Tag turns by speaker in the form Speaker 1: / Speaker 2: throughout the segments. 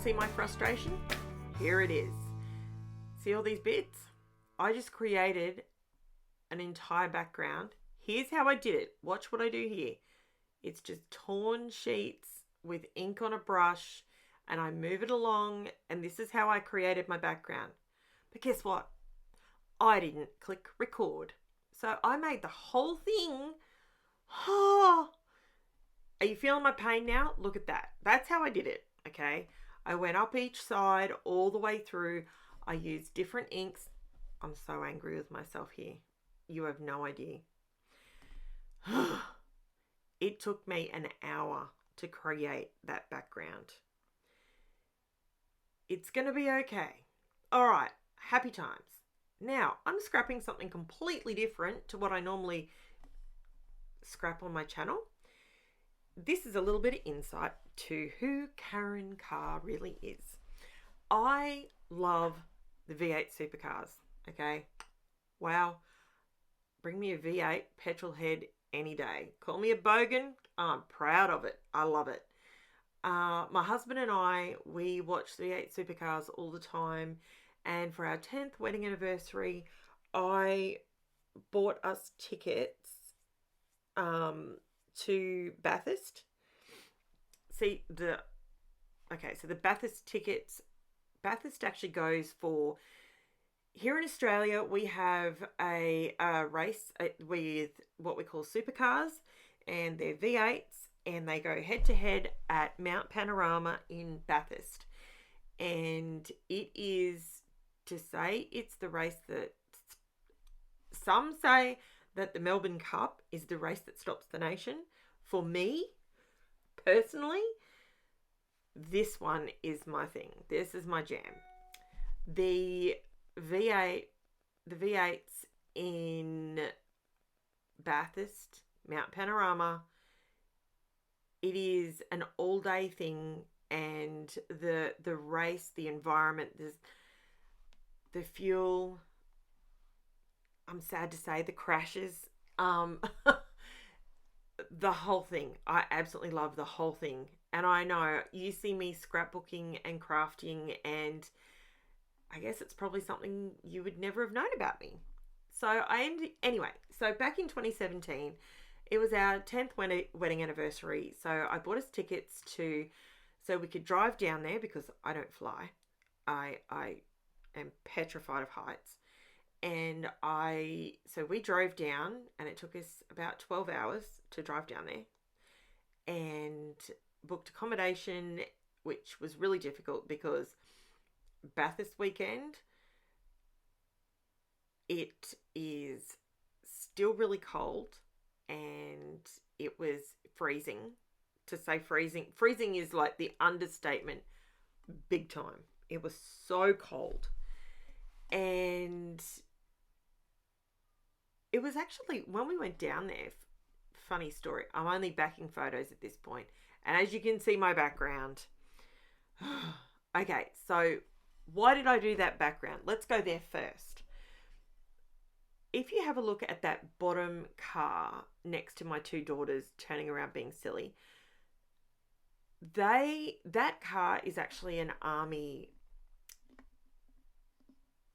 Speaker 1: see my frustration? Here it is. See all these bits? I just created an entire background. Here's how I did it. Watch what I do here. It's just torn sheets with ink on a brush, and I move it along, and this is how I created my background. But guess what? I didn't click record. So I made the whole thing. Are you feeling my pain now? Look at that. That's how I did it, okay? I went up each side all the way through. I used different inks. I'm so angry with myself here. You have no idea. It took me an hour to create that background. It's going to be okay. All right, happy times. Now, I'm scrapping something completely different to what I normally scrap on my channel. This is a little bit of insight to who karren.carr really is. I love the V8 supercars, okay? Wow. Bring me a V8 petrol head any day. Call me a bogan. I'm proud of it. I love it. My husband and I, we watch V8 supercars all the time. And for our 10th wedding anniversary, I bought us tickets to Bathurst. So the Bathurst tickets, Bathurst actually goes for, here in Australia, we have a race with what we call supercars, and they're V8s, and they go head to head at Mount Panorama in Bathurst. And it is, to say it's the race that, some say that the Melbourne Cup is the race that stops the nation. For me, personally, this one is my thing. This is my jam. The V8s in Bathurst, Mount Panorama, it is an all-day thing, and the race, the environment, the fuel, I'm sad to say, the crashes, the whole thing. I absolutely love the whole thing. And I know you see me scrapbooking and crafting, and I guess it's probably something you would never have known about me. So anyway, so back in 2017, it was our 10th wedding anniversary. So I bought us tickets so we could drive down there, because I don't fly. I am petrified of heights. And so we drove down, and it took us about 12 hours to drive down there, and booked accommodation, which was really difficult because Bathurst weekend, it is still really cold, and it was freezing. To say freezing is like the understatement, big time. It was so cold. And it was actually, when we went down there, funny story, I'm only backing photos at this point, and as you can see my background. Okay, so why did I do that background? Let's go there first. If you have a look at that bottom car next to my two daughters turning around being silly, that car is actually an army.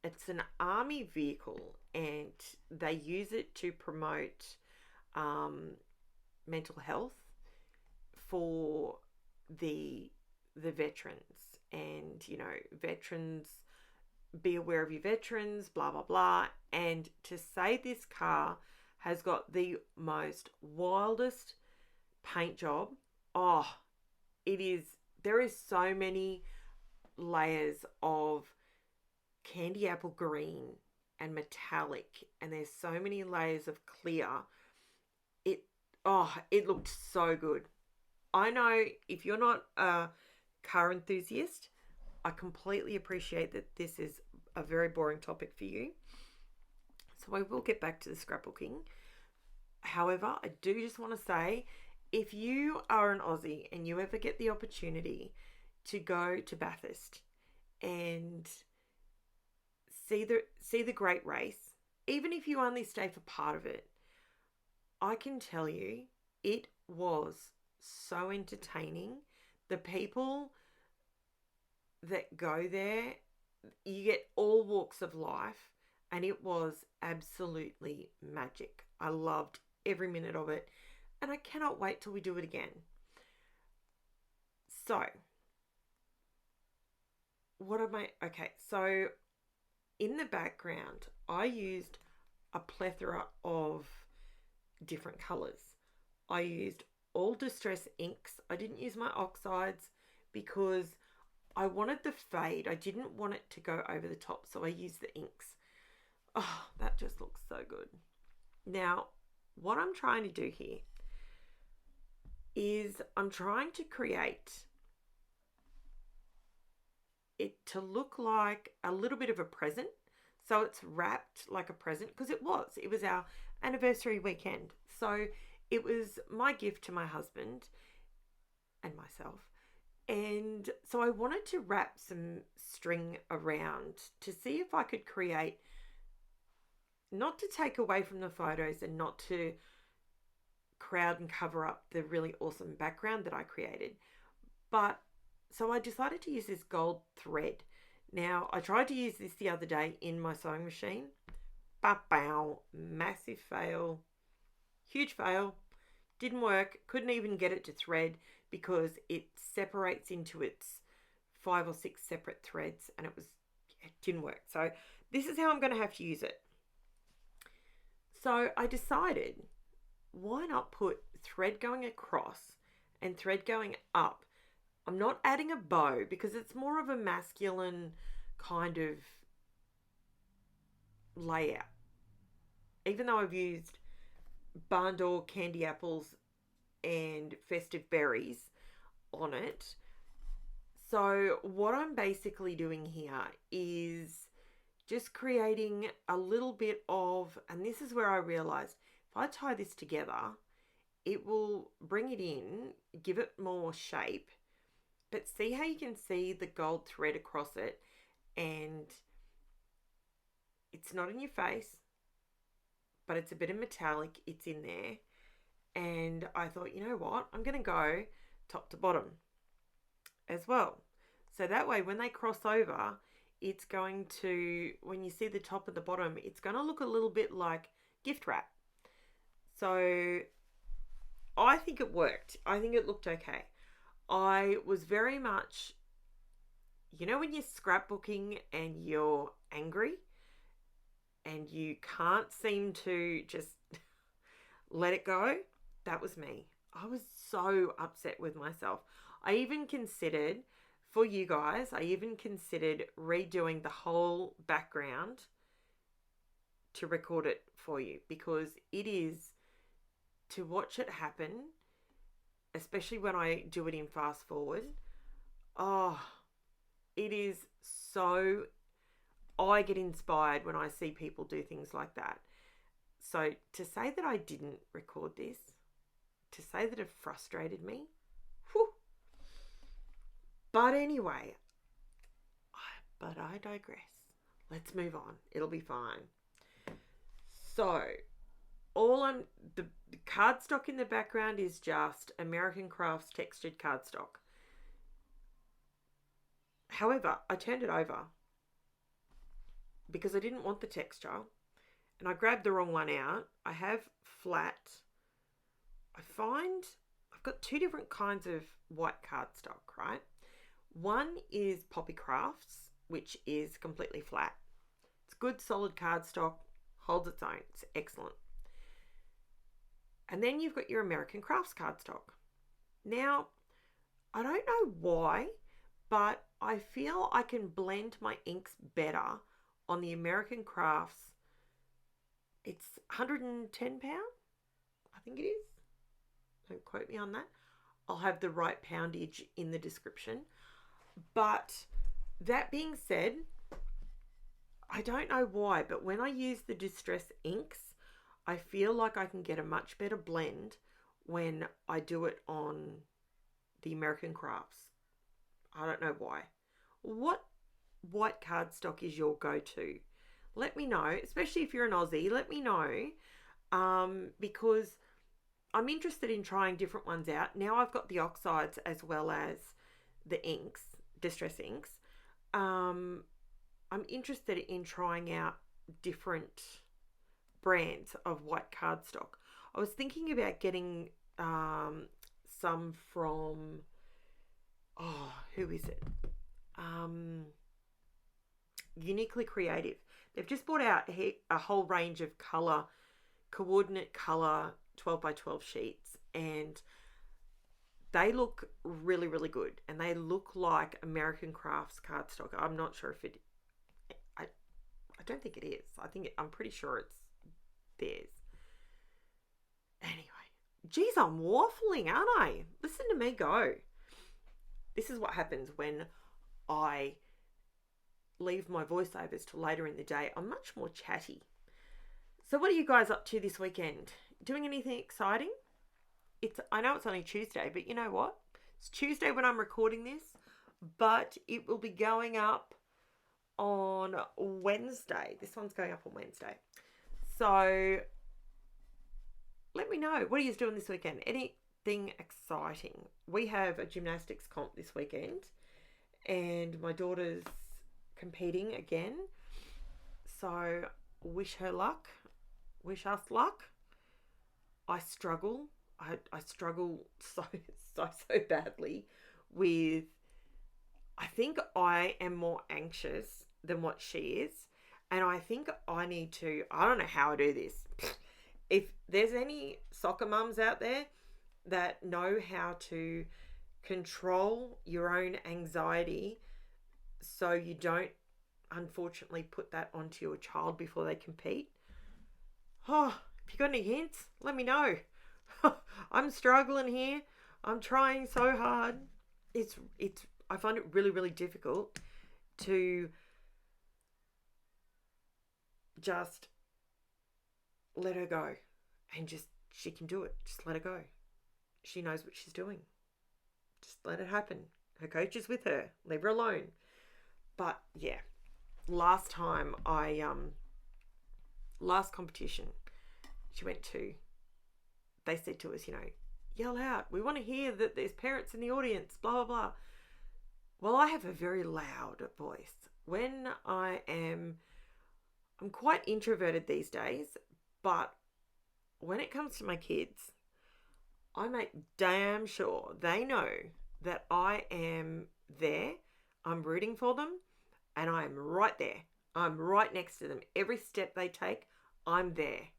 Speaker 1: It's an army vehicle, and they use it to promote mental health for the veterans. And, you know, veterans, be aware of your veterans, blah, blah, blah. And to say this car has got the most wildest paint job, there is so many layers of candy apple green and metallic, and there's so many layers of clear. It looked so good. I know if you're not a car enthusiast, I completely appreciate that this is a very boring topic for you. So I will get back to the scrapbooking. However, I do just want to say, if you are an Aussie and you ever get the opportunity to go to Bathurst and see the great race, even if you only stay for part of it, I can tell you it was so entertaining. The people that go there. You get all walks of life, and it was absolutely magic. I loved every minute of it, and I cannot wait till we do it again. So, what am I? Okay, so in the background, I used a plethora of different colors. I used all distress inks. I didn't use my oxides because I wanted the fade. I didn't want it to go over the top, so I used the inks. Oh, that just looks so good. Now, what I'm trying to do here is I'm trying to create it to look like a little bit of a present. So it's wrapped like a present because it was our anniversary weekend. So it was my gift to my husband and myself. And so I wanted to wrap some string around to see if I could create, not to take away from the photos and not to crowd and cover up the really awesome background that I created. But so I decided to use this gold thread. Now, I tried to use this the other day in my sewing machine. Bow, massive fail. Huge fail. Didn't work. Couldn't even get it to thread because it separates into its 5 or 6 separate threads, and it didn't work. So this is how I'm going to have to use it. So I decided, why not put thread going across and thread going up? I'm not adding a bow because it's more of a masculine kind of layout. Even though I've used barn door, candy apples, and festive berries on it. So what I'm basically doing here is just creating a little bit of, and this is where I realized if I tie this together, it will bring it in, give it more shape. But see how you can see the gold thread across it, and it's not in your face, but it's a bit of metallic. It's in there. And I thought, you know what? I'm going to go top to bottom as well. So that way, when they cross over, it's going to, when you see the top and the bottom, it's going to look a little bit like gift wrap. So I think it worked. I think it looked okay. I was very much, you know, when you're scrapbooking and you're angry and you can't seem to just let it go? That was me. I was so upset with myself. I even considered, for you guys, redoing the whole background to record it for you, because it is, to watch it happen, especially when I do it in fast forward, oh, it is so, I get inspired when I see people do things like that. So to say that I didn't record this, to say that it frustrated me, whew. But anyway, but I digress. Let's move on. It'll be fine. So the cardstock in the background is just American Crafts textured cardstock. However, I turned it over because I didn't want the texture, and I grabbed the wrong one out. I have flat. I find I've got 2 different kinds of white cardstock, right? One is Poppy Crafts, which is completely flat. It's good, solid cardstock, holds its own. It's excellent. And then you've got your American Crafts cardstock. Now, I don't know why, but I feel I can blend my inks better on the American Crafts. It's £110, I think it is. Don't quote me on that. I'll have the right poundage in the description. But that being said, I don't know why, but when I use the Distress inks, I feel like I can get a much better blend when I do it on the American Crafts. I don't know why. What white cardstock is your go-to? Let me know, especially if you're an Aussie. Let me know, because I'm interested in trying different ones out. Now I've got the oxides as well as the inks, Distress inks. I'm interested in trying out different brands of white cardstock. I was thinking about getting some from, oh, who is it? Uniquely Creative. They've just brought out a whole range of coordinate color 12 by 12 sheets, and they look really, really good. And they look like American Crafts cardstock. I'm not sure if I don't think it is. I'm pretty sure it's theirs. Anyway, geez, I'm waffling, aren't I? Listen to me go. This is what happens when I leave my voiceovers till later in the day. I'm much more chatty. So what are you guys up to this weekend? Doing anything exciting? I know it's only Tuesday, but you know what? It's Tuesday when I'm recording this, but it will be going up on Wednesday. This one's going up on Wednesday. So let me know. What are you doing this weekend? Anything exciting? We have a gymnastics comp this weekend, and my daughter's competing again. So wish her luck. Wish us luck. I struggle. I struggle so badly with, I think I am more anxious than what she is. And I think I don't know how I do this. If there's any soccer mums out there that know how to control your own anxiety so you don't unfortunately put that onto your child before they compete, if you got any hints, let me know. I'm struggling here. I'm trying so hard. I find it really, really difficult to just let her go and she can do it. Just let her go. She knows what she's doing. Just let it happen. Her coach is with her. Leave her alone. But yeah, last competition she went to, they said to us, yell out. We want to hear that there's parents in the audience, blah, blah, blah. Well, I have a very loud voice. When I'm quite introverted these days, but when it comes to my kids, I make damn sure they know that I am there. I'm rooting for them, and I'm right there. I'm right next to them. Every step they take, I'm there.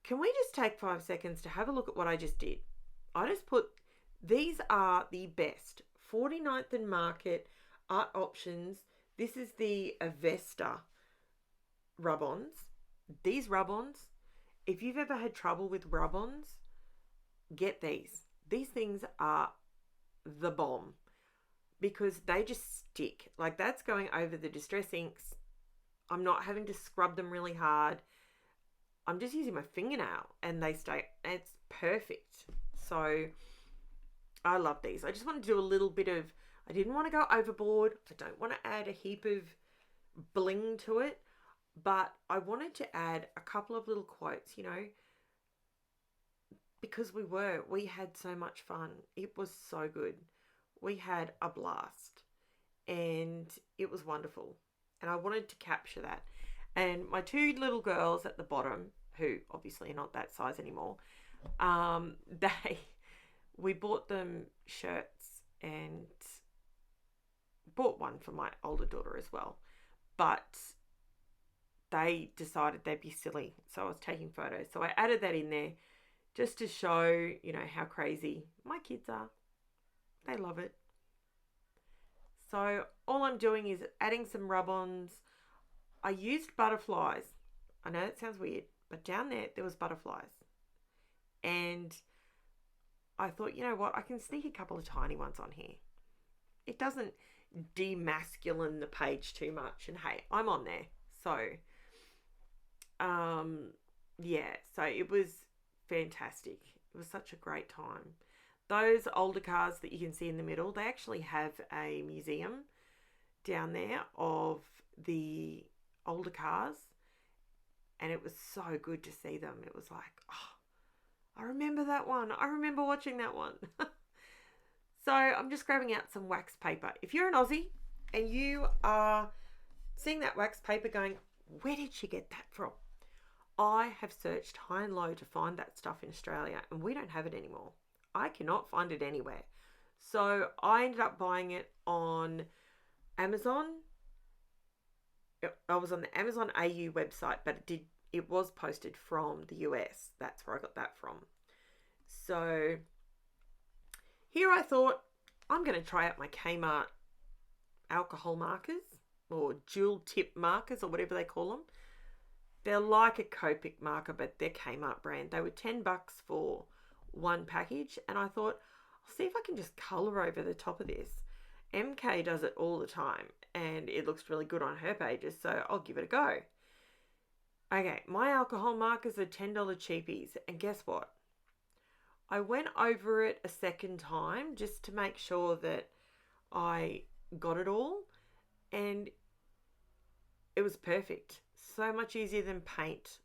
Speaker 1: Can we just take 5 seconds to have a look at what I just did? I just put, these are the best 49th and Market art options. This is the Avesta Rubons. These Rubons, if you've ever had trouble with Rubons, get these. These things are the bomb because they just stick. Like, that's going over the Distress inks. I'm not having to scrub them really hard. I'm just using my fingernail and they stay. It's perfect. So I love these. I just wanted to do a little bit of, I didn't want to go overboard. I don't want to add a heap of bling to it, but I wanted to add a couple of little quotes, because we had so much fun. It was so good. We had a blast and it was wonderful. And I wanted to capture that. And my 2 little girls at the bottom, who obviously are not that size anymore, we bought them shirts and bought one for my older daughter as well. But they decided they'd be silly. So I was taking photos. So I added that in there just to show, how crazy my kids are. They love it. So all I'm doing is adding some rub-ons. I used butterflies. I know that sounds weird, but down there was butterflies. And I thought, you know what? I can sneak a couple of tiny ones on here. It doesn't demasculine the page too much. And hey, I'm on there. So, so it was fantastic. It was such a great time. Those older cars that you can see in the middle, they actually have a museum down there of the older cars, and it was so good to see them. It was like, I remember that one. I remember watching that one. So I'm just grabbing out some wax paper. If you're an Aussie and you are seeing that wax paper going, where did she get that from? I have searched high and low to find that stuff in Australia, and we don't have it anymore. I cannot find it anywhere. So I ended up buying it on Amazon. I was on the Amazon AU website, but it was posted from the US. That's where I got that from. So here I thought, I'm going to try out my Kmart alcohol markers, or dual tip markers, or whatever they call them. They're like a Copic marker, but they're Kmart brand. They were $10 for one package, and I thought, I'll see if I can just colour over the top of this. MK does it all the time, and it looks really good on her pages, so I'll give it a go. Okay, my alcohol markers are $10 cheapies, and guess what? I went over it a second time just to make sure that I got it all, and it was perfect. So much easier than paint.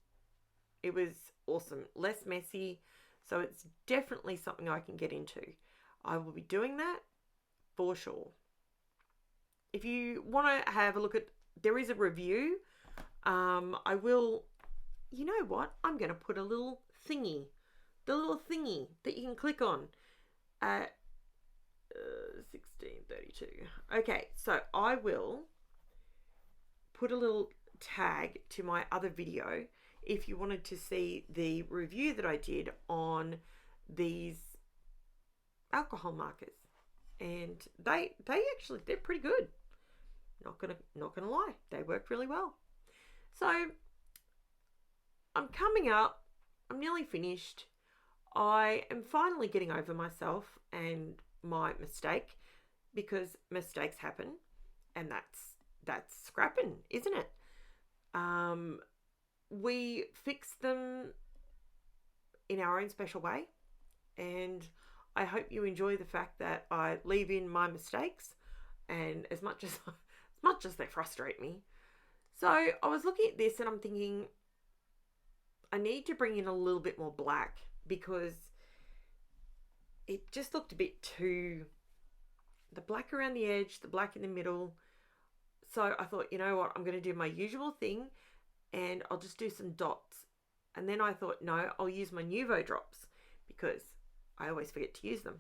Speaker 1: It was awesome. Less messy. So it's definitely something I can get into. I will be doing that for sure. If you want to have a look at, there is a review. I will, you know what? I'm going to put a little thingy. The little thingy that you can click on at 16:32. Okay, so I will put a little tag to my other video if you wanted to see the review that I did on these alcohol markers, and they're pretty good. Not gonna lie, they work really well. So I'm coming up, I'm nearly finished. I am finally getting over myself and my mistake, because mistakes happen, and that's scrapping, isn't it? We fix them in our own special way, and I hope you enjoy the fact that I leave in my mistakes, and as much as they frustrate me. So I was looking at this and I'm thinking, I need to bring in a little bit more black, because it just looked a bit too, the black around the edge, the black in the middle. So I thought, you know what, I'm going to do my usual thing, and I'll just do some dots. And then I thought, no, I'll use my Nuvo drops, because I always forget to use them.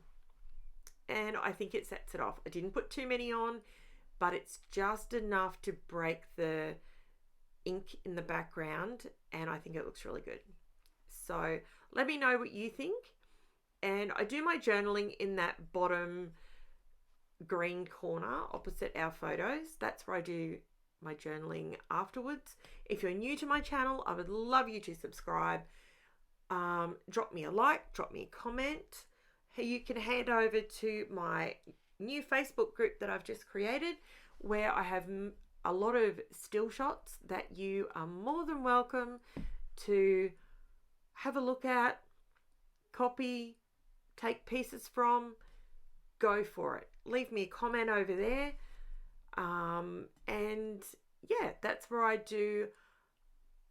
Speaker 1: And I think it sets it off. I didn't put too many on, but it's just enough to break the ink in the background, and I think it looks really good. So let me know what you think. And I do my journaling in that bottom green corner opposite our photos. That's where I do my journaling afterwards. If you're new to my channel, I would love you to subscribe. Drop me a like, drop me a comment. You can head over to my new Facebook group that I've just created, where I have a lot of still shots that you are more than welcome to have a look at, copy, take pieces from, go for it. Leave me a comment over there. And yeah, that's where I do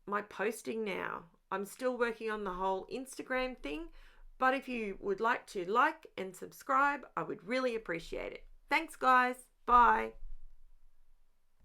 Speaker 1: my posting now. I'm still working on the whole Instagram thing, but if you would like to like and subscribe, I would really appreciate it. Thanks, guys. Bye.